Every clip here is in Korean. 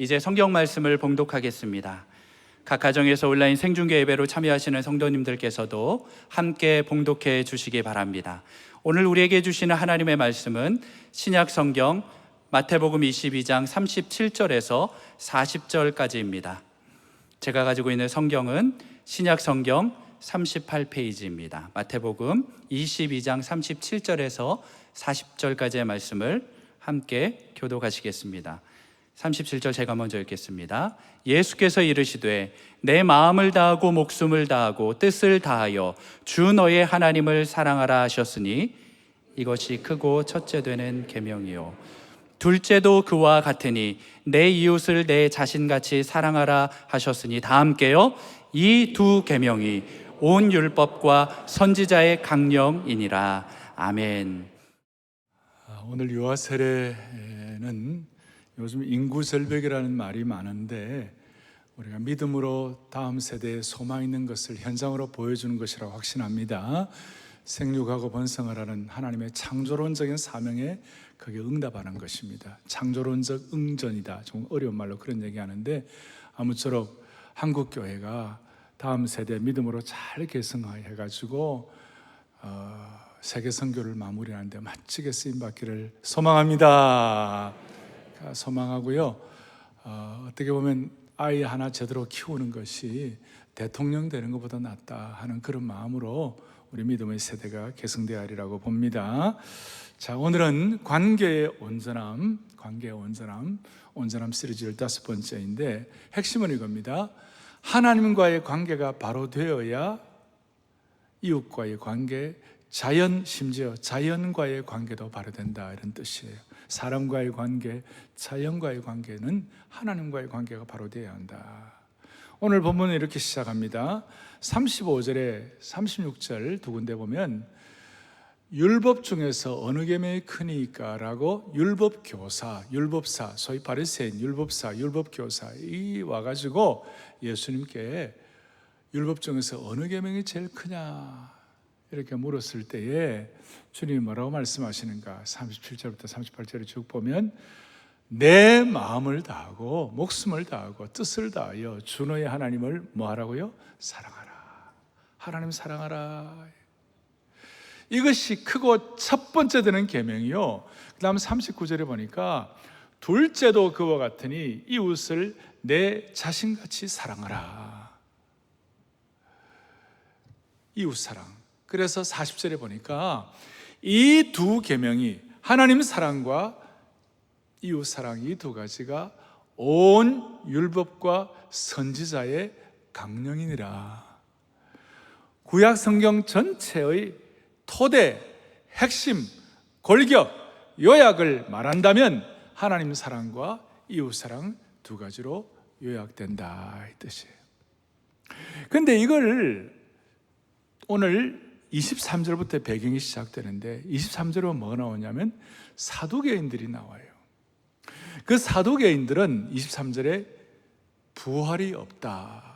이제 성경 말씀을 봉독하겠습니다. 각 가정에서 온라인 생중계 예배로 참여하시는 성도님들께서도 함께 봉독해 주시기 바랍니다. 오늘 우리에게 주시는 하나님의 말씀은 신약 성경 마태복음 22장 37절에서 40절까지입니다. 제가 가지고 있는 성경은 신약 성경 38페이지입니다. 마태복음 22장 37절에서 40절까지의 말씀을 함께 교독하시겠습니다. 37절 제가 먼저 읽겠습니다. 예수께서 이르시되 내 마음을 다하고 목숨을 다하고 뜻을 다하여 주 너의 하나님을 사랑하라 하셨으니 이것이 크고 첫째 되는 계명이요 둘째도 그와 같으니 내 이웃을 내 자신같이 사랑하라 하셨으니 다 함께요. 이 두 계명이 온 율법과 선지자의 강령이니라. 아멘. 오늘 유아 세례는 요즘 인구 절벽이라는 말이 많은데 우리가 믿음으로 다음 세대에 소망 있는 것을 현장으로 보여주는 것이라고 확신합니다. 생육하고 번성하라는 하나님의 창조론적인 사명에 그게 응답하는 것입니다. 창조론적 응전이다. 좀 어려운 말로 그런 얘기하는데 아무쪼록 한국교회가 다음 세대 믿음으로 잘 개성해가지고 세계 선교를 마무리하는데 멋지게 쓰임받기를 소망합니다. 소망하고요. 어떻게 보면 아이 하나 제대로 키우는 것이 대통령 되는 것보다 낫다 하는 그런 마음으로 우리 믿음의 세대가 개성되어야 하리라고 봅니다. 자, 오늘은 관계의 온전함 시리즈 15번째인데 핵심은 이겁니다. 하나님과의 관계가 바로 되어야 이웃과의 관계, 심지어 자연과의 관계도 바로 된다, 이런 뜻이에요. 사람과의 관계, 자연과의 관계는 하나님과의 관계가 바로 되어야 한다. 오늘 본문은 이렇게 시작합니다. 35절에 36절 두 군데 보면 율법 중에서 어느 계명이 크니까 라고 율법사, 소위 바리새인 율법교사 이 와가지고 예수님께 율법 중에서 어느 계명이 제일 크냐 이렇게 물었을 때에 주님이 뭐라고 말씀하시는가? 37절부터 38절을 쭉 보면 내 마음을 다하고 목숨을 다하고 뜻을 다하여 주 너의 하나님을 뭐하라고요? 사랑하라. 하나님 사랑하라. 이것이 크고 첫 번째 되는 계명이요. 그 다음 39절에 보니까 둘째도 그와 같으니 이웃을 내 자신같이 사랑하라. 이웃사랑. 그래서 40절에 보니까 이 두 계명이 하나님 사랑과 이웃사랑 이 두 가지가 온 율법과 선지자의 강령이니라. 구약 성경 전체의 토대, 핵심, 골격, 요약을 말한다면 하나님 사랑과 이웃 사랑 두 가지로 요약된다 이 뜻이에요. 그런데 이걸 오늘 23절부터 배경이 시작되는데 23절은 뭐가 나오냐면 사두개인들이 나와요. 그 사두개인들은 23절에 부활이 없다.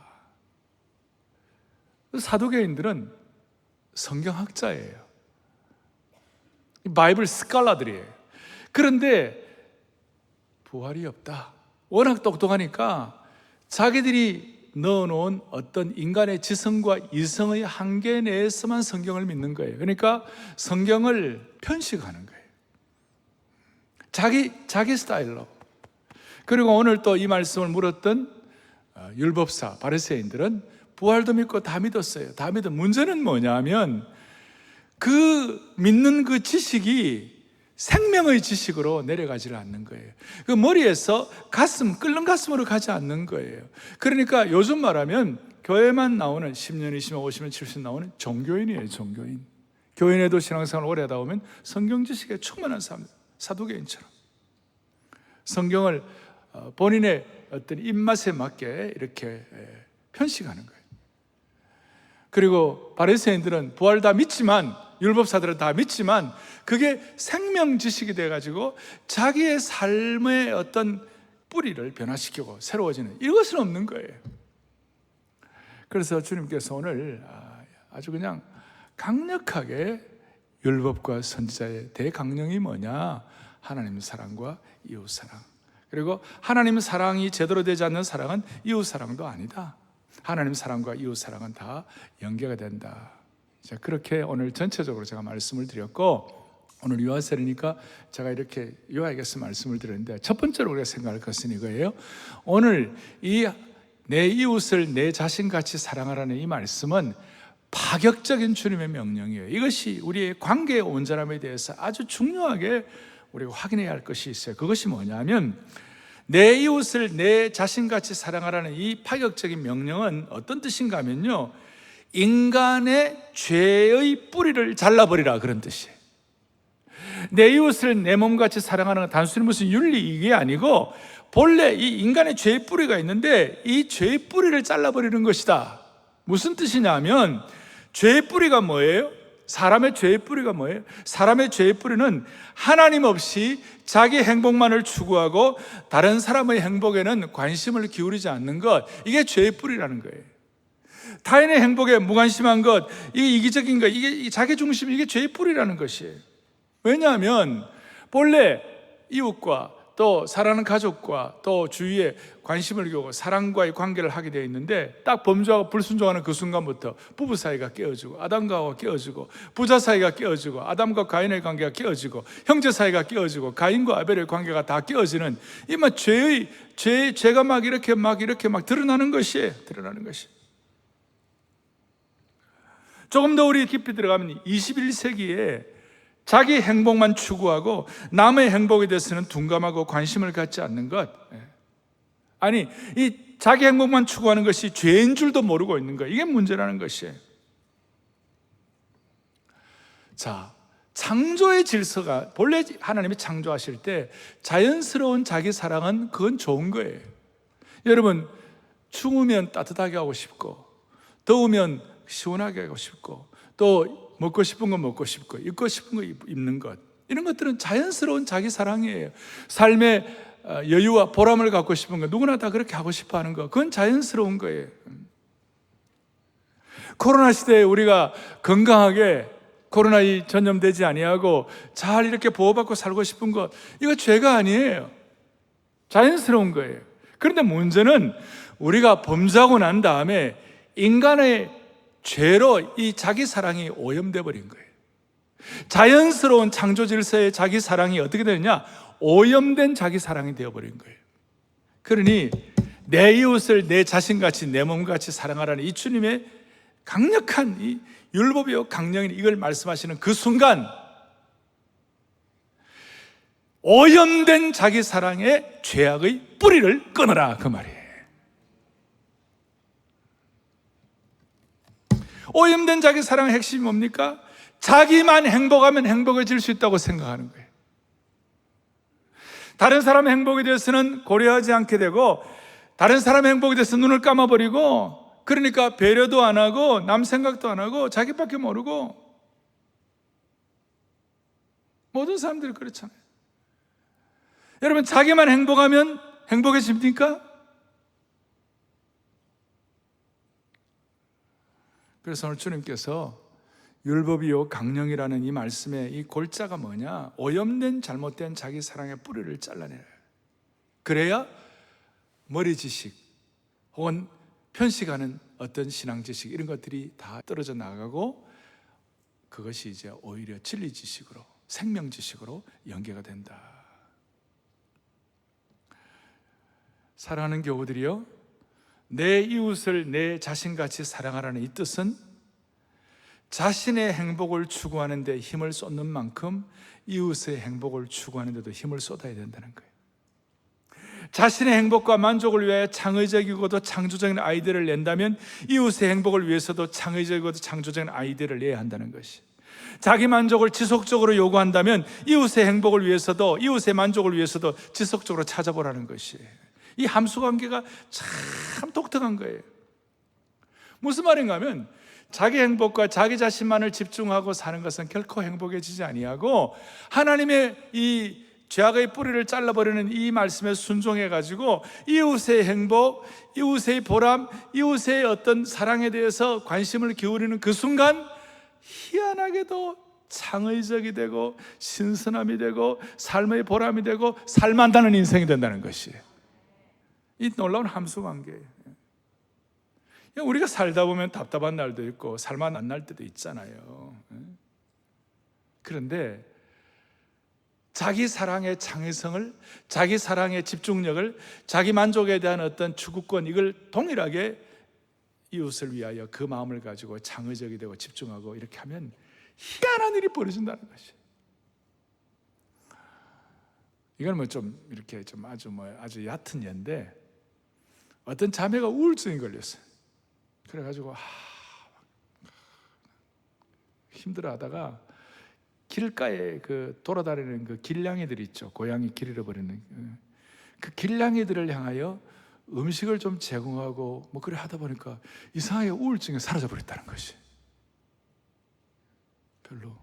사두개인들은 성경학자예요. 바이블 스칼라들이에요. 그런데 부활이 없다. 워낙 똑똑하니까 자기들이 넣어놓은 어떤 인간의 지성과 이성의 한계 내에서만 성경을 믿는 거예요. 그러니까 성경을 편식하는 거예요. 자기 스타일로. 그리고 오늘 또 이 말씀을 물었던 율법사 바리새인들은 부활도 믿고 다 믿었어요. 다 믿은 문제는 뭐냐면 그 믿는 그 지식이 생명의 지식으로 내려가지를 않는 거예요. 그 머리에서 끓는 가슴으로 가지 않는 거예요. 그러니까 요즘 말하면 교회만 나오는 10년, 20년, 50년, 70년 나오는 종교인이에요. 종교인. 교인에도 신앙생활을 오래 하다 보면 성경 지식에 충만한 사람, 사두개인처럼 성경을 본인의 어떤 입맛에 맞게 이렇게 편식하는 거예요. 그리고 바리새인들은 부활 다 믿지만, 율법사들은 다 믿지만 그게 생명 지식이 돼가지고 자기의 삶의 어떤 뿌리를 변화시키고 새로워지는 이것은 없는 거예요. 그래서 주님께서 오늘 아주 그냥 강력하게 율법과 선지자의 대강령이 뭐냐? 하나님 사랑과 이웃 사랑. 그리고 하나님 사랑이 제대로 되지 않는 사랑은 이웃 사랑도 아니다. 하나님 사랑과 이웃 사랑은 다 연계가 된다. 자, 그렇게 오늘 전체적으로 제가 말씀을 드렸고, 오늘 유아세례니까 제가 이렇게 요약해서 말씀을 드렸는데, 첫 번째로 우리가 생각할 것은 이거예요. 오늘 이 내 이웃을 내 자신같이 사랑하라는 이 말씀은 파격적인 주님의 명령이에요. 이것이 우리의 관계의 온전함에 대해서 아주 중요하게 우리가 확인해야 할 것이 있어요. 그것이 뭐냐면, 내 이웃을 내 자신같이 사랑하라는 이 파격적인 명령은 어떤 뜻인가 하면요, 인간의 죄의 뿌리를 잘라버리라, 그런 뜻이에요. 내 이웃을 내 몸같이 사랑하는 건 단순히 무슨 윤리 이게 아니고, 본래 이 인간의 죄의 뿌리가 있는데 이 죄의 뿌리를 잘라버리는 것이다. 무슨 뜻이냐면, 죄의 뿌리가 뭐예요? 사람의 죄의 뿌리가 뭐예요? 사람의 죄의 뿌리는 하나님 없이 자기 행복만을 추구하고 다른 사람의 행복에는 관심을 기울이지 않는 것, 이게 죄의 뿌리라는 거예요. 타인의 행복에 무관심한 것, 이게 이기적인 것, 이게 자기 중심, 이게 죄의 뿌리라는 것이에요. 왜냐하면 본래 이웃과 또 사랑하는 가족과 또 주위에 관심을 기울이고 사랑과의 관계를 하게 되어 있는데, 딱 범죄하고 불순종하는 그 순간부터 부부 사이가 깨어지고, 아담과 하와가 깨어지고, 부자 사이가 깨어지고, 아담과 가인의 관계가 깨어지고, 형제 사이가 깨어지고, 가인과 아벨의 관계가 다 깨어지는, 이 막 죄가 막 이렇게 드러나는 것이에요. 드러나는 것이. 조금 더 우리 깊이 들어가면 21세기에 자기 행복만 추구하고 남의 행복에 대해서는 둔감하고 관심을 갖지 않는 것, 아니, 이 자기 행복만 추구하는 것이 죄인 줄도 모르고 있는 것, 이게 문제라는 것이에요. 자, 창조의 질서가, 본래 하나님이 창조하실 때 자연스러운 자기 사랑은 그건 좋은 거예요. 여러분, 추우면 따뜻하게 하고 싶고, 더우면 시원하게 하고 싶고, 또 먹고 싶은 거 먹고 싶고, 입고 싶은 거 입는 것, 이런 것들은 자연스러운 자기 사랑이에요. 삶의 여유와 보람을 갖고 싶은 거, 누구나 다 그렇게 하고 싶어 하는 거, 그건 자연스러운 거예요. 코로나 시대에 우리가 건강하게 코로나에 전염되지 아니하고 잘 이렇게 보호받고 살고 싶은 것, 이거 죄가 아니에요. 자연스러운 거예요. 그런데 문제는 우리가 범죄하고 난 다음에 인간의 죄로 이 자기 사랑이 오염돼 버린 거예요. 자연스러운 창조 질서의 자기 사랑이 어떻게 되느냐? 오염된 자기 사랑이 되어버린 거예요. 그러니 내 이웃을 내 자신같이 내 몸같이 사랑하라는 이 주님의 강력한 이 율법이요 강령인 이걸 말씀하시는 그 순간, 오염된 자기 사랑의 죄악의 뿌리를 끊어라, 그 말이에요. 오염된 자기 사랑의 핵심이 뭡니까? 자기만 행복하면 행복해질 수 있다고 생각하는 거예요. 다른 사람의 행복에 대해서는 고려하지 않게 되고, 다른 사람의 행복에 대해서 눈을 감아버리고, 그러니까 배려도 안 하고 남 생각도 안 하고 자기밖에 모르고, 모든 사람들이 그렇잖아요. 여러분, 자기만 행복하면 행복해집니까? 그래서 오늘 주님께서 율법이요 강령이라는 이 말씀의 이 골자가 뭐냐? 오염된 잘못된 자기 사랑의 뿌리를 잘라내라. 그래야 머리 지식 혹은 편식하는 어떤 신앙 지식, 이런 것들이 다 떨어져 나가고, 그것이 이제 오히려 진리 지식으로, 생명 지식으로 연계가 된다. 사랑하는 교우들이요, 내 이웃을 내 자신같이 사랑하라는 이 뜻은 자신의 행복을 추구하는 데 힘을 쏟는 만큼 이웃의 행복을 추구하는 데도 힘을 쏟아야 된다는 거예요. 자신의 행복과 만족을 위해 창의적이고도 창조적인 아이디어를 낸다면 이웃의 행복을 위해서도 창의적이고도 창조적인 아이디어를 내야 한다는 것이, 자기 만족을 지속적으로 요구한다면 이웃의 행복을 위해서도, 이웃의 만족을 위해서도 지속적으로 찾아보라는 것이에요. 이 함수관계가 참 독특한 거예요. 무슨 말인가 하면, 자기 행복과 자기 자신만을 집중하고 사는 것은 결코 행복해지지 아니하고, 하나님의 이 죄악의 뿌리를 잘라버리는 이 말씀에 순종해가지고 이웃의 행복, 이웃의 보람, 이웃의 어떤 사랑에 대해서 관심을 기울이는 그 순간, 희한하게도 창의적이 되고 신선함이 되고 삶의 보람이 되고 살만다는 인생이 된다는 것이 이 놀라운 함수관계예요. 우리가 살다 보면 답답한 날도 있고 살만 안 날 때도 있잖아요. 그런데 자기 사랑의 창의성을, 자기 사랑의 집중력을, 자기 만족에 대한 어떤 추구권, 이걸 동일하게 이웃을 위하여 그 마음을 가지고 창의적이 되고 집중하고 이렇게 하면 희한한 일이 벌어진다는 것이. 이건 뭐 좀 이렇게 좀 아주 얕은 예인데, 어떤 자매가 우울증이 걸렸어요. 그래가지고 힘들어하다가 길가에 그 돌아다니는 그 길냥이들 있죠. 고양이 길 잃어버리는 그 길냥이들을 향하여 음식을 좀 제공하고 뭐 그래 하다 보니까 이상하게 우울증이 사라져 버렸다는 것이. 별로.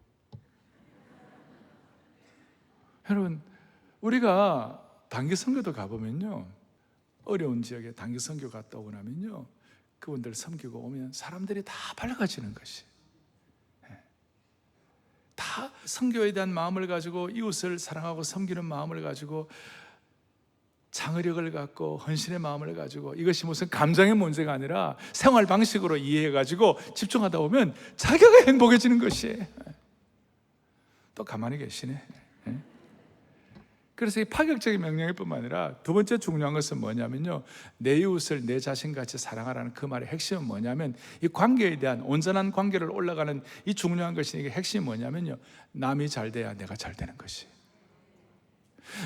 여러분, 우리가 단기 선교도 가보면요, 어려운 지역에 단기 선교 갔다 오고 나면요, 그분들 섬기고 오면 사람들이 다 밝아지는 것이. 다 선교에 대한 마음을 가지고 이웃을 사랑하고 섬기는 마음을 가지고 창의력을 갖고 헌신의 마음을 가지고, 이것이 무슨 감정의 문제가 아니라 생활 방식으로 이해해 가지고 집중하다 보면 자기가 행복해지는 것이. 또 가만히 계시네. 그래서 이 파격적인 명령일 뿐만 아니라 두 번째 중요한 것은 뭐냐면요, 내 이웃을 내 자신같이 사랑하라는 그 말의 핵심은 뭐냐면, 이 관계에 대한 온전한 관계를 올라가는 이 중요한 것이, 이게 핵심이 뭐냐면요, 남이 잘 돼야 내가 잘 되는 것이,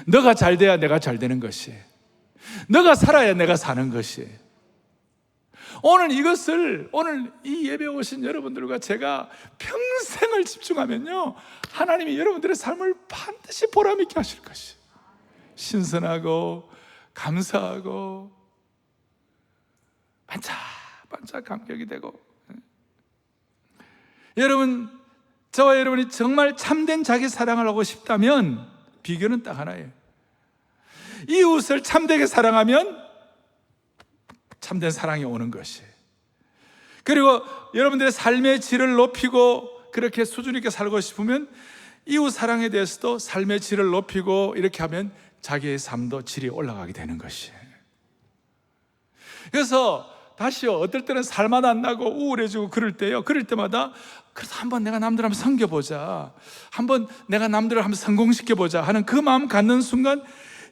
너가 잘 돼야 내가 잘 되는 것이, 너가 살아야 내가 사는 것이. 오늘 이 예배에 오신 여러분들과 제가 평생을 집중하면요, 하나님이 여러분들의 삶을 반드시 보람있게 하실 것이, 신선하고 감사하고 반짝반짝 감격이 되고. 여러분, 저와 여러분이 정말 참된 자기 사랑을 하고 싶다면 비결은 딱 하나예요. 이웃을 참되게 사랑하면 참된 사랑이 오는 것이. 그리고 여러분들의 삶의 질을 높이고 그렇게 수준 있게 살고 싶으면 이웃 사랑에 대해서도 삶의 질을 높이고 이렇게 하면 자기의 삶도 질이 올라가게 되는 것이. 그래서 다시요, 어떨 때는 살맛 안 나고 우울해지고 그럴 때마다 그래도 한번 내가 남들 한번 섬겨보자, 한번 내가 남들을 한번 성공시켜보자 하는 그 마음 갖는 순간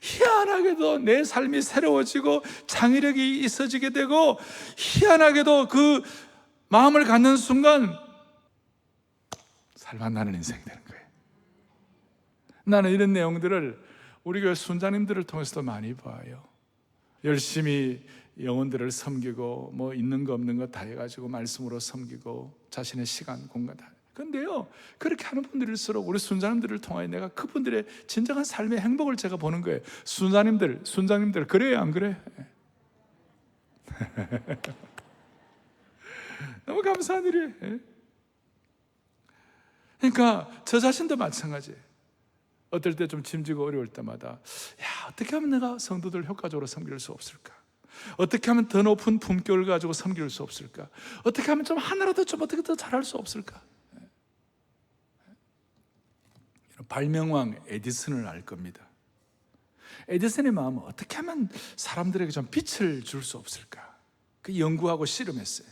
희한하게도 내 삶이 새로워지고 창의력이 있어지게 되고, 희한하게도 그 마음을 갖는 순간 살맛 나는 인생이 되는 거예요. 나는 이런 내용들을 우리 교회 순자님들을 통해서도 많이 봐요. 열심히 영혼들을 섬기고 뭐 있는 거 없는 거 다 해가지고 말씀으로 섬기고 자신의 시간, 공간 다. 그런데요, 그렇게 하는 분들일수록 우리 순자님들을 통하여 내가 그분들의 진정한 삶의 행복을 제가 보는 거예요. 순자님들 그래요, 안 그래? 너무 감사한 일이에요. 그러니까 저 자신도 마찬가지예요. 어떨 때 좀 짐지고 어려울 때마다, 어떻게 하면 내가 성도들 효과적으로 섬길 수 없을까? 어떻게 하면 더 높은 품격을 가지고 섬길 수 없을까? 어떻게 하면 좀 하나라도 좀 어떻게 더 잘할 수 없을까? 발명왕 에디슨을 알 겁니다. 에디슨의 마음은 어떻게 하면 사람들에게 좀 빛을 줄 수 없을까? 그 연구하고 실험했어요.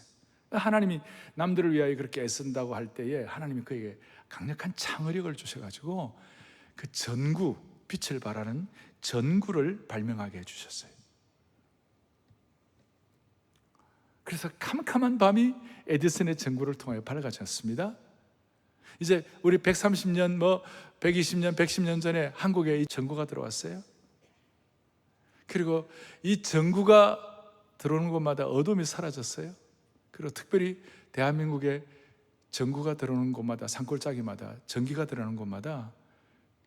하나님이 남들을 위하여 그렇게 애쓴다고 할 때에 하나님이 그에게 강력한 창의력을 주셔가지고 그 전구, 빛을 발하는 전구를 발명하게 해주셨어요. 그래서 캄캄한 밤이 에디슨의 전구를 통하여 밝아졌습니다. 이제 우리 130년, 120년, 110년 전에 한국에 이 전구가 들어왔어요. 그리고 이 전구가 들어오는 곳마다 어둠이 사라졌어요. 그리고 특별히 대한민국에 전구가 들어오는 곳마다, 산골짜기마다, 전기가 들어오는 곳마다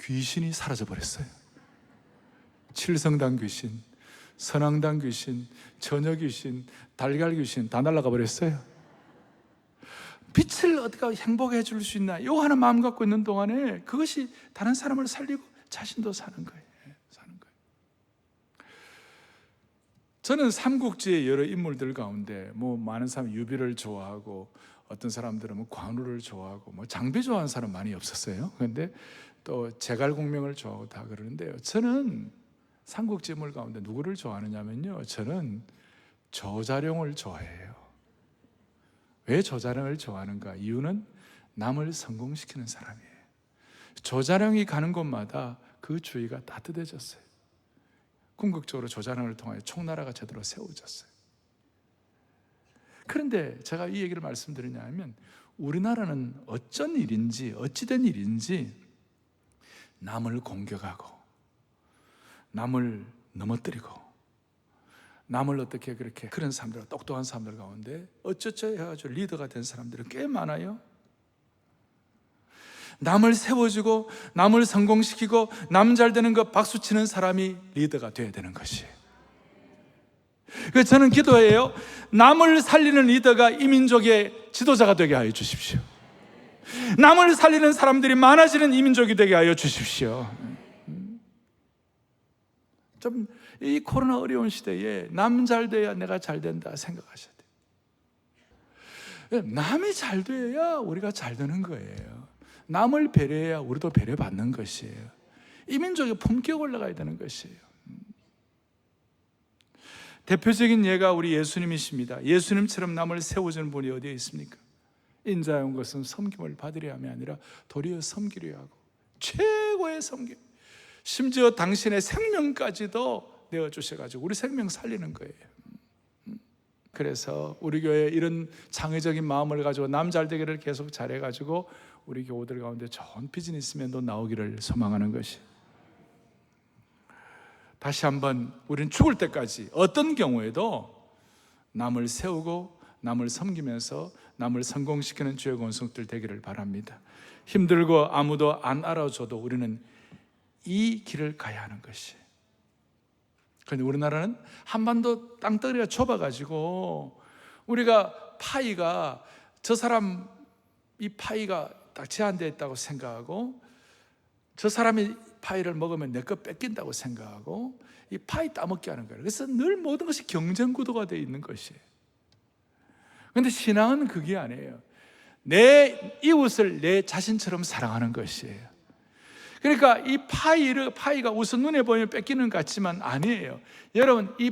귀신이 사라져 버렸어요. 칠성당 귀신, 선앙당 귀신, 처녀 귀신, 달걀 귀신 다 날아가 버렸어요. 빛을 어떻게 행복해 줄 수 있나, 요 하는 마음 갖고 있는 동안에 그것이 다른 사람을 살리고 자신도 사는 거예요. 저는 삼국지의 여러 인물들 가운데 많은 사람이 유비를 좋아하고 어떤 사람들은 뭐 관우를 좋아하고 뭐 장비 좋아하는 사람 많이 없었어요. 그런데 또 제갈공명을 좋아하고 다 그러는데요. 저는 삼국지물 가운데 누구를 좋아하느냐면요, 저는 조자룡을 좋아해요. 왜 조자룡을 좋아하는가? 이유는 남을 성공시키는 사람이에요. 조자룡이 가는 곳마다 그 주위가 따뜻해졌어요. 궁극적으로 조자룡을 통하여 총나라가 제대로 세워졌어요. 그런데 제가 이 얘기를 말씀드리냐면, 우리나라는 어쩐 일인지, 어찌된 일인지 남을 공격하고 남을 넘어뜨리고 남을 어떻게 그렇게, 그런 사람들, 똑똑한 사람들 가운데 어쩌죠 해가지고 리더가 된 사람들은 꽤 많아요. 남을 세워주고 남을 성공시키고 남 잘 되는 거 박수치는 사람이 리더가 돼야 되는 것이에요. 그래서 저는 기도해요. 남을 살리는 리더가 이 민족의 지도자가 되게 하여 주십시오. 남을 살리는 사람들이 많아지는 이 민족이 되게 하여 주십시오. 좀 이 코로나 어려운 시대에 남 잘 돼야 내가 잘 된다 생각하셔야 돼요. 남이 잘 돼야 우리가 잘 되는 거예요. 남을 배려해야 우리도 배려받는 것이에요. 이 민족의 품격 올라가야 되는 것이에요. 대표적인 예가 우리 예수님이십니다. 예수님처럼 남을 세워주는 분이 어디에 있습니까? 인자에 온 것은 섬김을 받으려 함이 아니라 도리어 섬기려 하고, 최고의 섬김, 심지어 당신의 생명까지도 내어주셔가지고 우리 생명 살리는 거예요. 그래서 우리 교회에 이런 창의적인 마음을 가지고 남 잘되기를 계속 잘해가지고 우리 교우들 가운데 좋은 비즈니스맨도 나오기를 소망하는 것이, 다시 한번 우리는 죽을 때까지 어떤 경우에도 남을 세우고 남을 섬기면서 남을 성공시키는 주의 권속들 되기를 바랍니다. 힘들고 아무도 안 알아줘도 우리는 이 길을 가야 하는 것이. 그런데 우리나라는 한반도 땅덩어리가 좁아가지고 우리가 파이가, 저 사람 이 파이가 딱 제한되어 있다고 생각하고, 저 사람이 파이를 먹으면 내 거 뺏긴다고 생각하고 이 파이 따먹게 하는 거예요. 그래서 늘 모든 것이 경쟁 구도가 되어 있는 것이에요. 그런데 신앙은 그게 아니에요. 내 이웃을 내 자신처럼 사랑하는 것이에요. 그러니까 이 파이가 우선 눈에 보이면 뺏기는 것 같지만 아니에요. 여러분, 이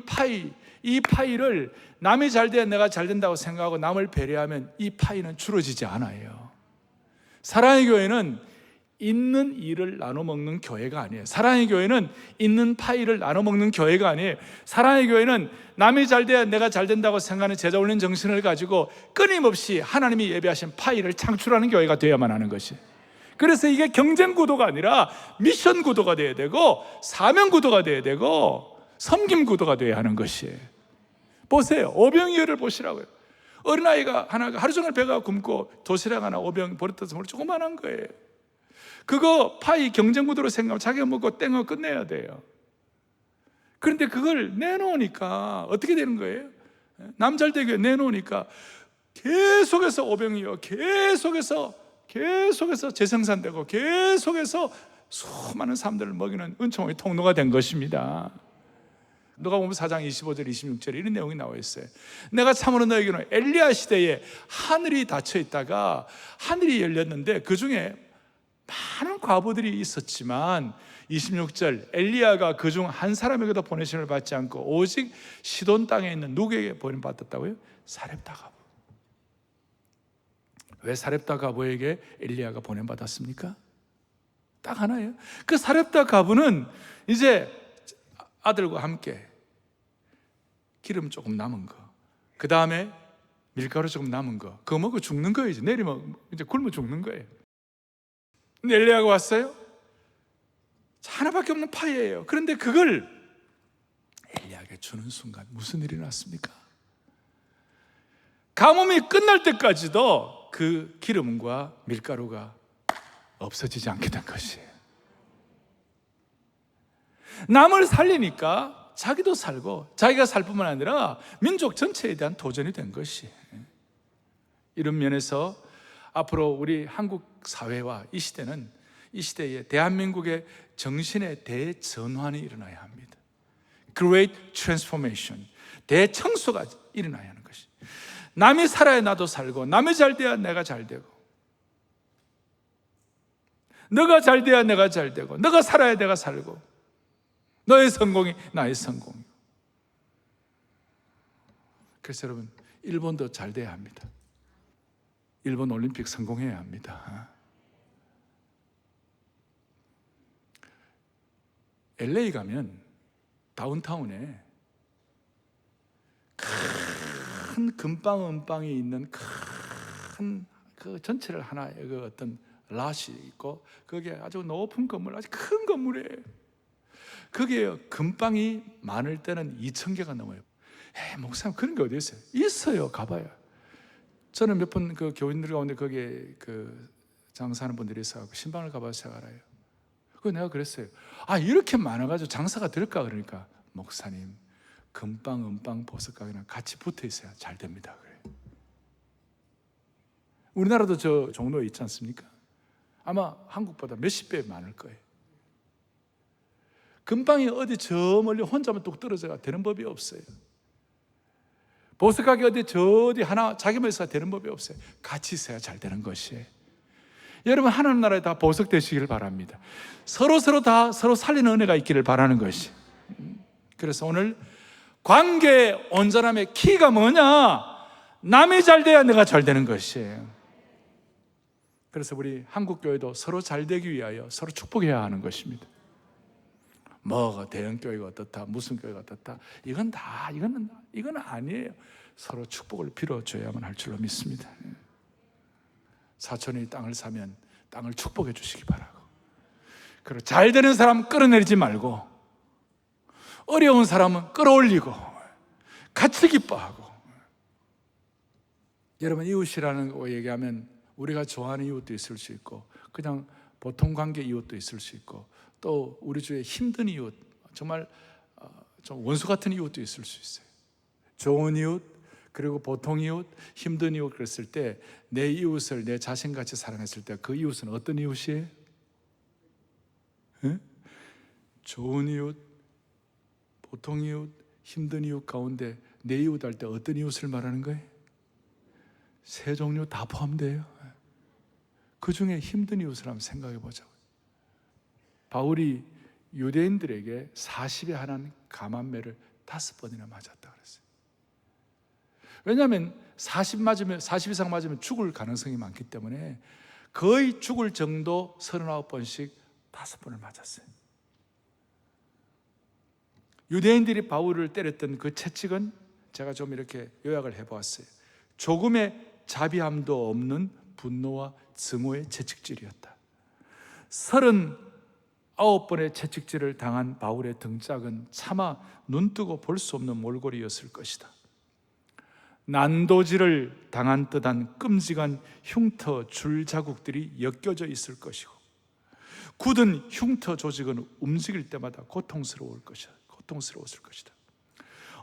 파이를 남이 잘 돼야 내가 잘 된다고 생각하고 남을 배려하면 이 파이는 줄어지지 않아요. 사랑의 교회는 있는 일을 나눠 먹는 교회가 아니에요. 사랑의 교회는 있는 파이를 나눠 먹는 교회가 아니에요. 사랑의 교회는 남이 잘 돼야 내가 잘 된다고 생각하는 제자 훈련 정신을 가지고 끊임없이 하나님이 예배하신 파이를 창출하는 교회가 되어야만 하는 것이에요. 그래서 이게 경쟁 구도가 아니라 미션 구도가 되어야 되고, 사명 구도가 되어야 되고, 섬김 구도가 되어야 하는 것이에요. 보세요. 오병이어를 보시라고요. 어린아이가 하나가 하루 종일 배가 굶고 도시락 하나 오병 버릇해서 먹을 조그만한 거예요. 그거 파이 경쟁 구도로 생각하면 자기가 먹고 땡어 끝내야 돼요. 그런데 그걸 내놓으니까 어떻게 되는 거예요? 남잘되게 내놓으니까 계속해서 오병이어, 계속해서 재생산되고 계속해서 수많은 사람들을 먹이는 은총의 통로가 된 것입니다. 누가복음 4장 25절 26절에 이런 내용이 나와 있어요. 내가 참으로 너에게는 엘리야 시대에 하늘이 닫혀 있다가 하늘이 열렸는데 그 중에 많은 과부들이 있었지만 26절, 엘리야가 그중 한 사람에게도 보내심을 받지 않고 오직 시돈 땅에 있는 누구에게 보내받았다고요? 사렙다 과부. 왜 사렙다 과부에게 엘리야가 보내받았습니까? 딱 하나예요. 그 사렙다 과부는 이제 아들과 함께 기름 조금 남은 거, 그 다음에 밀가루 조금 남은 거, 그거 먹고 죽는 거예요. 이제 내리면 이제 굶어 죽는 거예요. 근데 엘리야가 왔어요. 하나밖에 없는 파이예요. 그런데 그걸 엘리야에게 주는 순간 무슨 일이 났습니까? 가뭄이 끝날 때까지도 그 기름과 밀가루가 없어지지 않게 된 것이에요. 남을 살리니까 자기도 살고, 자기가 살 뿐만 아니라 민족 전체에 대한 도전이 된 것이에요. 이런 면에서 앞으로 우리 한국 사회와 이 시대에 대한민국의 정신의 대전환이 일어나야 합니다. Great Transformation, 대청소가 일어나야 하는 것이. 남이 살아야 나도 살고, 남이 잘 돼야 내가 잘 되고, 너가 잘 돼야 내가 잘 되고, 너가 살아야 내가 살고, 너의 성공이 나의 성공이고. 그래서 여러분, 일본도 잘 돼야 합니다. 일본 올림픽 성공해야 합니다. LA 가면 다운타운에 큰 금방 은방이 있는 큰 그 전체를 하나의 그 어떤 랏이 있고, 그게 아주 높은 건물, 아주 큰 건물이에요. 그게 금방이 많을 때는 2,000개가 넘어요. 목사님, 그런 게 어디 있어요? 있어요. 가봐요. 저는 몇 번 그 교인들 가운데 거기에 그 장사하는 분들이 있어서 신방을 가봐서 알아요. 그거 내가 그랬어요. 이렇게 많아가지고 장사가 될까? 그러니까, 목사님, 금방 은방 보석가게랑 같이 붙어 있어야 잘 됩니다. 그래. 우리나라도 저 종로에 있지 않습니까? 아마 한국보다 몇십 배 많을 거예요. 금방이 어디 저 멀리 혼자만 뚝 떨어져가 되는 법이 없어요. 보석가게 어디 하나 자기만 있어야 되는 법이 없어요. 같이 있어야 잘 되는 것이에요. 여러분, 하나님 나라에 다 보석 되시기를 바랍니다. 서로 살리는 은혜가 있기를 바라는 것이. 그래서 오늘 관계의 온전함의 키가 뭐냐? 남이 잘 돼야 내가 잘 되는 것이에요. 그래서 우리 한국교회도 서로 잘 되기 위하여 서로 축복해야 하는 것입니다. 뭐가 대형교회가 어떻다, 무슨 교회가 어떻다, 이건 아니에요. 서로 축복을 빌어줘야만 할 줄로 믿습니다. 사촌이 땅을 사면 땅을 축복해 주시기 바라고, 그리고 잘 되는 사람 끌어내리지 말고, 어려운 사람은 끌어올리고 같이 기뻐하고. 여러분, 이웃이라는 거 얘기하면 우리가 좋아하는 이웃도 있을 수 있고, 그냥 보통 관계 이웃도 있을 수 있고, 또 우리 주위에 힘든 이웃, 정말 좀 원수 같은 이웃도 있을 수 있어요. 좋은 이웃, 그리고 보통 이웃, 힘든 이웃, 그랬을 때 내 이웃을 내 자신같이 사랑했을 때 그 이웃은 어떤 이웃이에요? 좋은 이웃, 보통 이웃, 힘든 이웃 가운데 내 이웃 할 때 어떤 이웃을 말하는 거예요? 세 종류 다 포함돼요. 그 중에 힘든 이웃을 한번 생각해 보자고요. 바울이 유대인들에게 40에 한한 감한매를 5번이나 맞았다 그랬어요. 왜냐하면 40 이상 맞으면 죽을 가능성이 많기 때문에 거의 죽을 정도 39번씩 5번을 맞았어요. 유대인들이 바울을 때렸던 그 채찍은 제가 좀 이렇게 요약을 해보았어요. 조금의 자비함도 없는 분노와 증오의 채찍질이었다. 39번의 채찍질을 당한 바울의 등짝은 차마 눈뜨고 볼 수 없는 몰골이었을 것이다. 난도질을 당한 듯한 끔찍한 흉터 줄 자국들이 엮여져 있을 것이고, 굳은 흉터 조직은 움직일 때마다 고통스러웠을 것이다.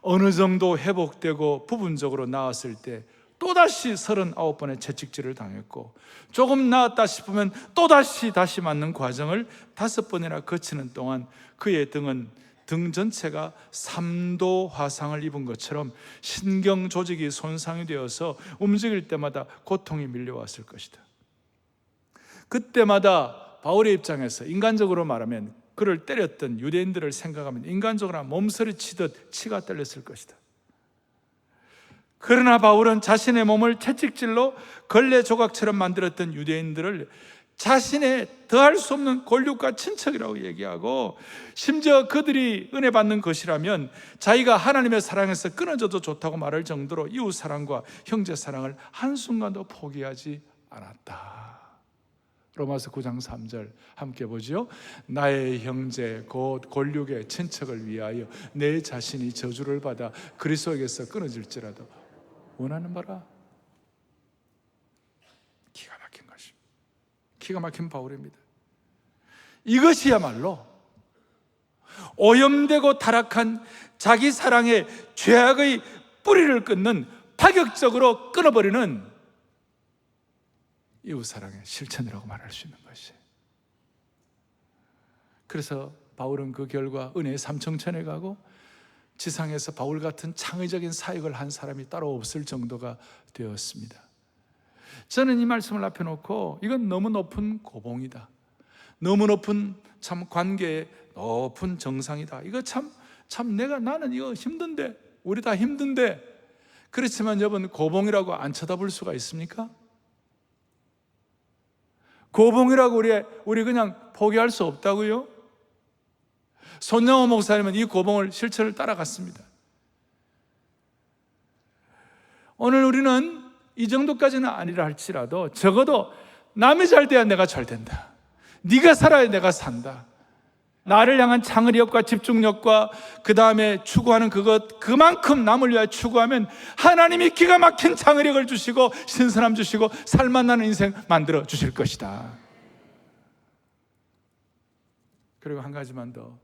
어느 정도 회복되고 부분적으로 나았을 때 또다시 39번의 채찍질을 당했고, 조금 나았다 싶으면 또다시 맞는 과정을 5번이나 거치는 동안 그의 등은 등 전체가 3도 화상을 입은 것처럼 신경 조직이 손상이 되어서 움직일 때마다 고통이 밀려왔을 것이다. 그때마다 바울의 입장에서 인간적으로 말하면 그를 때렸던 유대인들을 생각하면 인간적으로 몸서리치듯 치가 떨렸을 것이다. 그러나 바울은 자신의 몸을 채찍질로 걸레 조각처럼 만들었던 유대인들을 자신의 더할 수 없는 권력과 친척이라고 얘기하고, 심지어 그들이 은혜 받는 것이라면 자기가 하나님의 사랑에서 끊어져도 좋다고 말할 정도로 이웃 사랑과 형제 사랑을 한순간도 포기하지 않았다. 로마서 9장 3절 함께 보죠. 나의 형제 곧 권력의 친척을 위하여 내 자신이 저주를 받아 그리스도에게서 끊어질지라도 원하는 바라. 기가 막힌 것입니다. 기가 막힌 바울입니다. 이것이야말로 오염되고 타락한 자기 사랑의 죄악의 뿌리를 끊는, 파격적으로 끊어버리는 이웃사랑의 실천이라고 말할 수 있는 것이에요. 그래서 바울은 그 결과 은혜의 삼청천에 가고 지상에서 바울 같은 창의적인 사역을 한 사람이 따로 없을 정도가 되었습니다. 저는 이 말씀을 앞에 놓고 이건 너무 높은 고봉이다, 너무 높은 참 관계의 높은 정상이다, 이거 참 나는 이거 힘든데, 우리 다 힘든데, 그렇지만 여러분, 고봉이라고 안 쳐다볼 수가 있습니까? 고봉이라고 우리 그냥 포기할 수 없다고요? 손영호 목사님은 이 고봉을 실천을 따라갔습니다. 오늘 우리는 이 정도까지는 아니라 할지라도 적어도 남이 잘 돼야 내가 잘 된다, 네가 살아야 내가 산다, 나를 향한 창의력과 집중력과 그 다음에 추구하는 그만큼 남을 위하여 추구하면 하나님이 기가 막힌 창의력을 주시고 신선함 주시고 살맛나는 인생 만들어 주실 것이다. 그리고 한 가지만 더.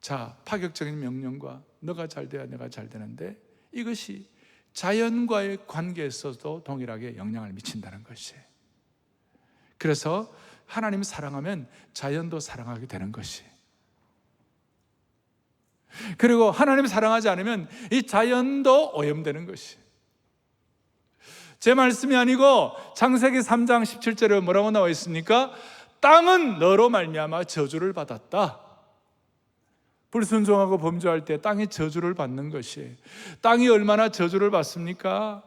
자, 파격적인 명령과 너가 잘 돼야 내가 잘 되는데, 이것이 자연과의 관계에서도 동일하게 영향을 미친다는 것이에요. 그래서 하나님 사랑하면 자연도 사랑하게 되는 것이, 그리고 하나님 사랑하지 않으면 이 자연도 오염되는 것이. 제 말씀이 아니고 창세기 3장 17절에 뭐라고 나와 있습니까? 땅은 너로 말미암아 저주를 받았다. 불순종하고 범죄할 때 땅이 저주를 받는 것이, 땅이 얼마나 저주를 받습니까?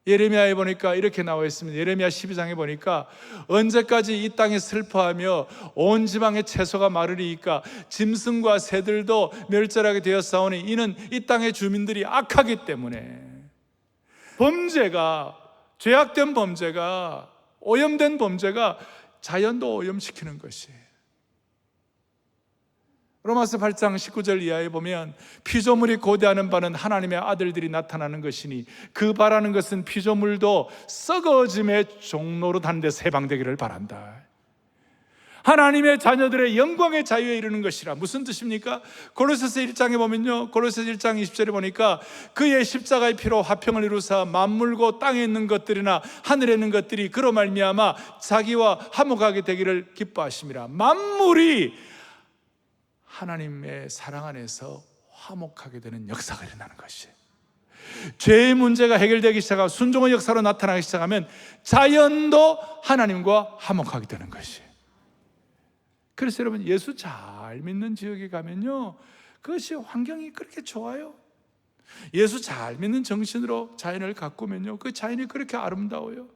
예레미야에 보니까 이렇게 나와 있습니다. 예레미야 12장에 보니까 언제까지 이 땅에 슬퍼하며 온 지방의 채소가 마르리이까, 짐승과 새들도 멸절하게 되었사오니 이는 이 땅의 주민들이 악하기 때문에. 범죄가, 죄악된 범죄가, 오염된 범죄가 자연도 오염시키는 것이에요. 로마서 8장 19절 이하에 보면 피조물이 고대하는 바는 하나님의 아들들이 나타나는 것이니 그 바라는 것은 피조물도 썩어짐의 종로로 다는 데서 해방되기를 바란다. 하나님의 자녀들의 영광의 자유에 이르는 것이라. 무슨 뜻입니까? 골로새서 1장에 보면요, 골로새서 1장 20절에 보니까 그의 십자가의 피로 화평을 이루사 만물고 땅에 있는 것들이나 하늘에 있는 것들이 그로 말미암아 자기와 화목하게 되기를 기뻐하심이라. 만물이 하나님의 사랑 안에서 화목하게 되는 역사가 일어나는 것이에요. 죄의 문제가 해결되기 시작하고 순종의 역사로 나타나기 시작하면 자연도 하나님과 화목하게 되는 것이에요. 그래서 여러분, 예수 잘 믿는 지역에 가면요, 그것이 환경이 그렇게 좋아요. 예수 잘 믿는 정신으로 자연을 가꾸면요, 그 자연이 그렇게 아름다워요.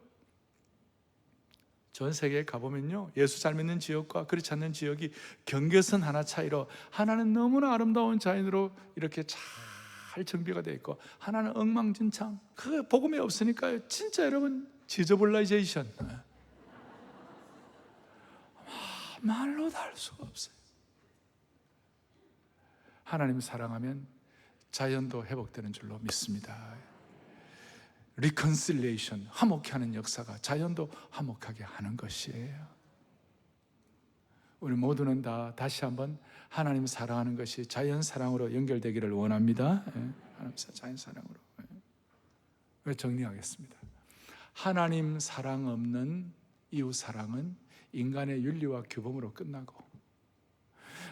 전 세계에 가보면요, 예수 잘 믿는 지역과 그렇지 않는 지역이 경계선 하나 차이로, 하나는 너무나 아름다운 자연으로 이렇게 잘 정비가 되어 있고 하나는 엉망진창. 그 복음이 없으니까요, 진짜 여러분, 지저블라이제이션, 말로 다 할 수가 없어요. 하나님 사랑하면 자연도 회복되는 줄로 믿습니다. 리컨실레이션, 화목케 하는 역사가 자연도 화목하게 하는 것이에요. 우리 모두는 다시 한번 하나님 사랑하는 것이 자연 사랑으로 연결되기를 원합니다. 하나님 자연 사랑으로. 정리하겠습니다. 하나님 사랑 없는 이웃 사랑은 인간의 윤리와 규범으로 끝나고,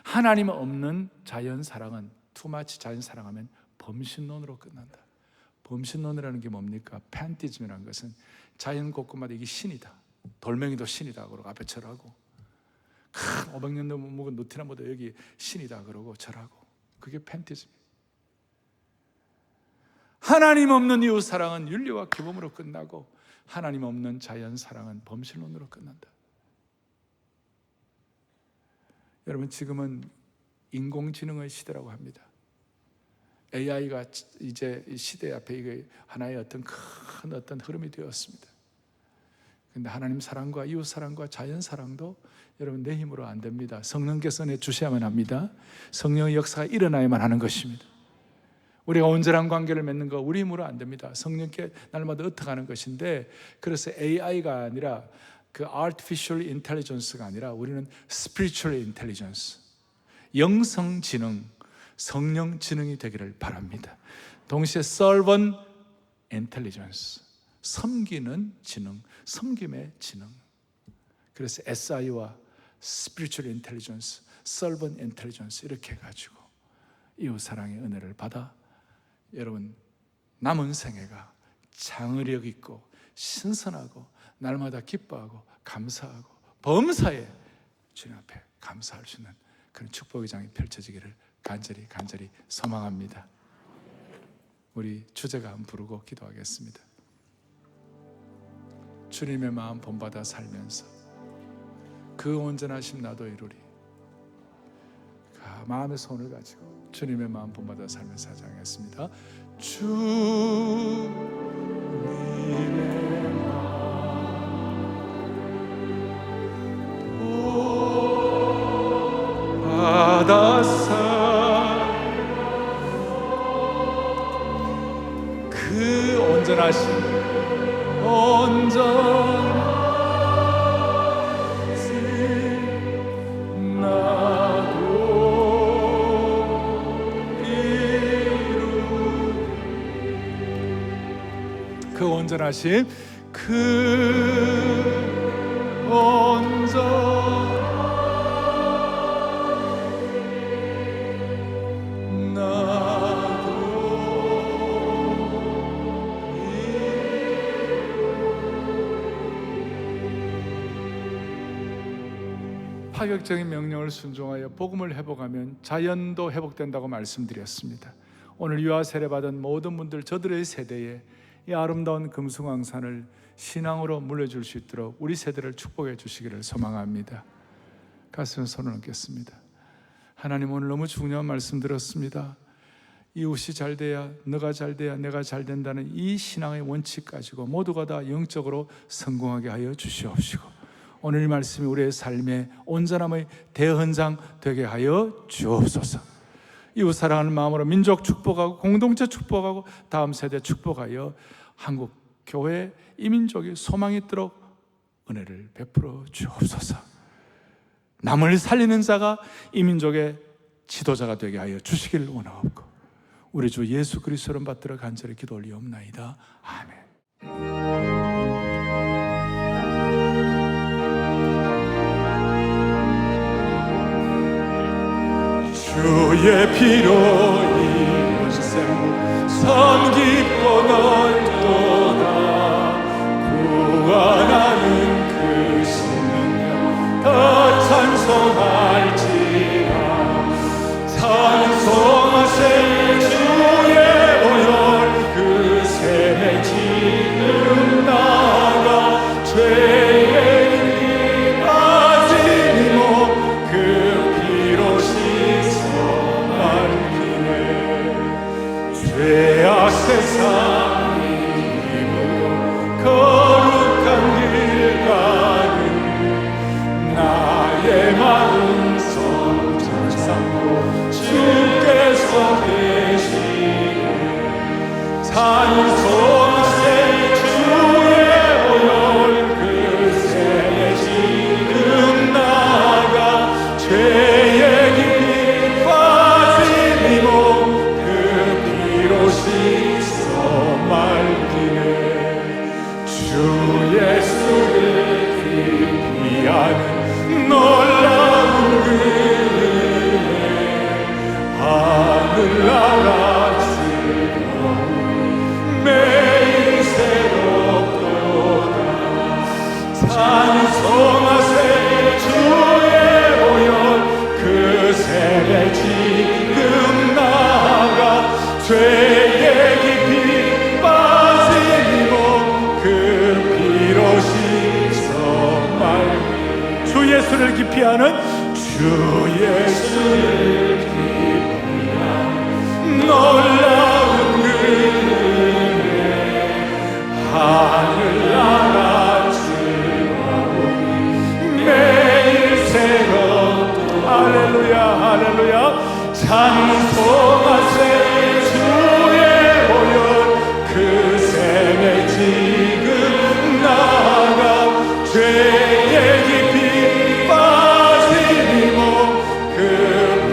하나님 없는 자연 사랑은, 투마치 자연 사랑하면 범신론으로 끝난다. 범신론이라는 게 뭡니까? 팬티즘이라는 것은 자연 곳곳마다 이게 신이다, 돌멩이도 신이다 그러고 앞에 절하고, 큰 500년도 묵은 누티나무도 여기 신이다 그러고 절하고, 그게 팬티즘이에요. 하나님 없는 이웃 사랑은 윤리와 규범으로 끝나고, 하나님 없는 자연 사랑은 범신론으로 끝난다. 여러분, 지금은 인공지능의 시대라고 합니다. AI가 이제 시대 앞에 이게 하나의 어떤 큰 흐름이 되었습니다. 그런데 하나님 사랑과 이웃 사랑과 자연 사랑도 여러분 내 힘으로 안 됩니다. 성령께서 내주셔야만 합니다. 성령의 역사가 일어나야만 하는 것입니다. 우리가 온전한 관계를 맺는 거 우리 힘으로 안 됩니다. 성령께 날마다 흩어가는 것인데, 그래서 AI가 아니라 그 artificial intelligence가 아니라 우리는 spiritual intelligence, 영성지능, 성령 지능이 되기를 바랍니다. 동시에 servant intelligence, 섬기는 지능, 섬김의 지능. 그래서 SI와 spiritual intelligence, servant intelligence 이렇게 해가지고 이웃사랑의 은혜를 받아 여러분 남은 생애가 장의력 있고 신선하고 날마다 기뻐하고 감사하고 범사에 주님 앞에 감사할 수 있는 그런 축복의 장이 펼쳐지기를 간절히 소망합니다. 우리 주제가 한번 부르고 기도하겠습니다. 주님의 마음 본받아 살면서 그 온전하심 나도 이루리. 마음의 손을 가지고 주님의 마음 본받아 살면서 사장하겠습니다. 주님의 마음 본받아 그 온전하심 온전하심 그 온전 나도 파격적인 명령을 순종하여 복음을 회복하면 자연도 회복된다고 말씀드렸습니다. 오늘 유아 세례 받은 모든 분들 저들의 세대에 이 아름다운 금숭황산을 신앙으로 물려줄 수 있도록 우리 세대를 축복해 주시기를 소망합니다. 가슴에 손을 얹겠습니다. 하나님, 오늘 너무 중요한 말씀 들었습니다. 이웃이 잘 돼야 너가 잘 돼야 내가 잘 된다는 이 신앙의 원칙 가지고 모두가 다 영적으로 성공하게 하여 주시옵시고, 오늘 이 말씀이 우리의 삶의 온전함의 대헌장 되게 하여 주옵소서. 이웃 사랑하는 마음으로 민족 축복하고 공동체 축복하고 다음 세대 축복하여 한국 교회 이민족이 소망이 있도록 은혜를 베풀어 주옵소서. 남을 살리는 자가 이민족의 지도자가 되게 하여 주시기를 원하옵고, 우리 주 예수 그리스도를 받들어 간절히 기도 올리옵나이다. 아멘. 주의 피로 이루신 선 깊고 넓도다. 구원하는 그 신능력 더 찬송할지라. 찬송하세 주의 오열 그 샘의 지금 나가. 죄의 길 빠진 이몸 그 피로 씻어 밝히네. 죄악 세상 힘으로 거룩한 길 가는 나의 마음 성전 삼고 주께서 계시네. 찬송하세 주의 오열 그 샘에 지금 나가. 죄의 깊이 빠진 이 몸 그 피로 씻어 맑히네. 주 예수를 깊이 아는 놀라운 그 은혜 하늘나라 즐거움이 매일 새롭도다. 찬송하세 주의 오열 그 샘에 지금 나가. 죄의 깊이 빠진 이 몸 그 피로 씻어 맑히. 주 예수를 깊이 아는 주 예수를 깊이 아는 놀라운 그 은혜 하늘나라 즐거움이 매일 새롭도. 할렐루야 할렐루야. 찬송하세 주의 오열 그 샘에 지금 나가. 죄의 깊이 빠진 이 몸 그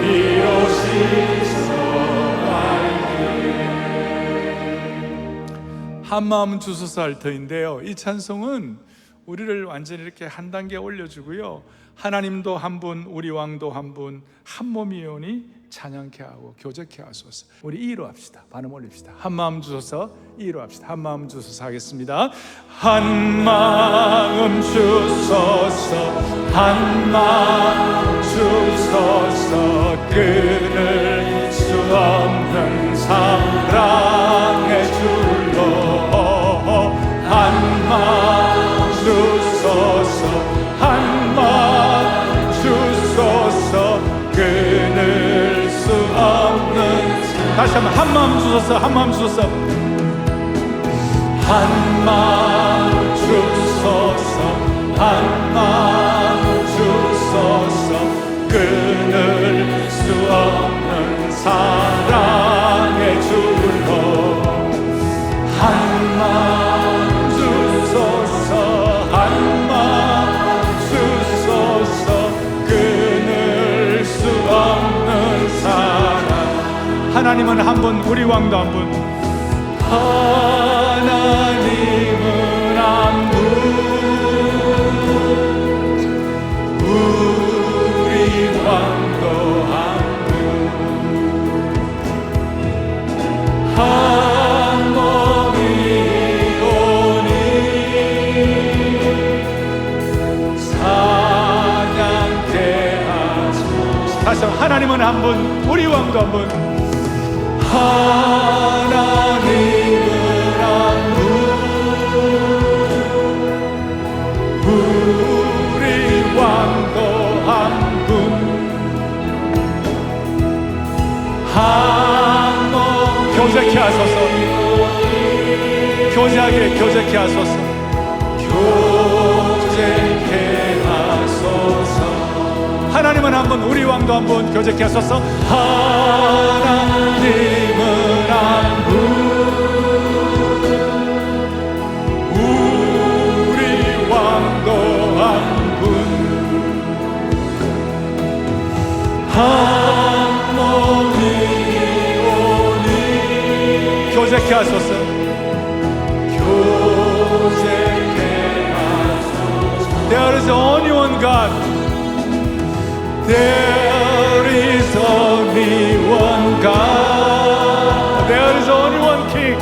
피로 씻어 맑히네. 한마음 주소서 할 터인데요, 이 찬송은 우리를 완전히 이렇게 한 단계 올려주고요, 하나님도 한 분, 우리 왕도 한 분, 한 몸이오니 찬양케 하고 교제케 하소서. 우리 이로 합시다. 반음 올립시다. 한 마음 주소서. 이로 합시다. 한 마음 주소서 하겠습니다. 한 마음 주소서. 한 마음 주소서. 끊을 수 없는 사랑의 줄로 한 마음 주소서. 한 마음 주소서. 끊을 수 없는 다시 한번 한 마음 주소서. 한 마음 주소서. 한 마음 주소서. 한 마음 주소서. 끊을 수 없는 사랑의 줄로 한 마음 주소서. 한 마음 주소서. 끊을 수 없는 사랑. 하나님은 한 분, 우리 왕도 한 분. 하나님은 한 분, 우리 왕도 한 분. 한 몸이 오니 사냥케 하소서. 다시 한번 하나님은 한 분, 우리 왕도 한 분. 하나님은 한 분, 우리 왕도 한 분. 한 몸 교제케 하소서. 교제케 하소서. 교제케 하소서. 하나님은 한 분, 우리 왕도 한 분. 교제케 하소서. 하나님은 한 분, 우리 왕도 한 분. 한 몸이 오니 교제케 하소서. 교제케 하소서. There is only one God. There is only one God. There is only one King.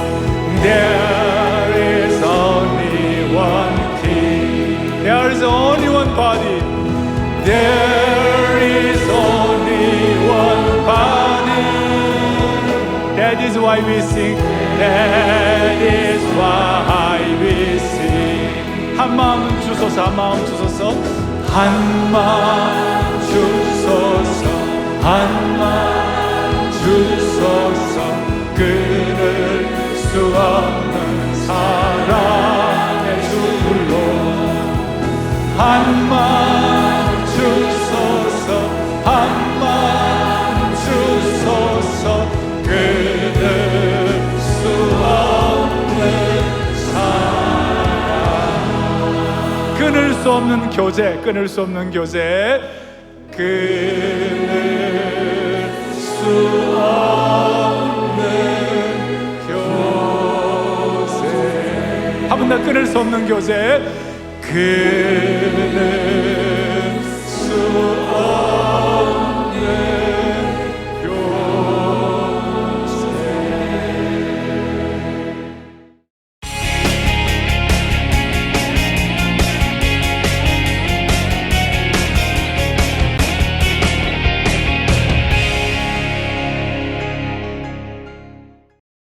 There is only one King. There is only one body. There is only one body. That is why we sing. That is why we sing. 한 마음 주소서. 한 마음 주소서. 한 마음 주소서. 한 마음 주소서. 끊을 수 없는 사랑의 줄로 한 마음 주소서. 한 마음 주소서. 끊을 수 없는 사랑. 끊을 수 없는 교제. 끊을 수 없는 교제. 끊을 수 없는 교제. 한 번 더 끊을 수 없는 교제. 끊을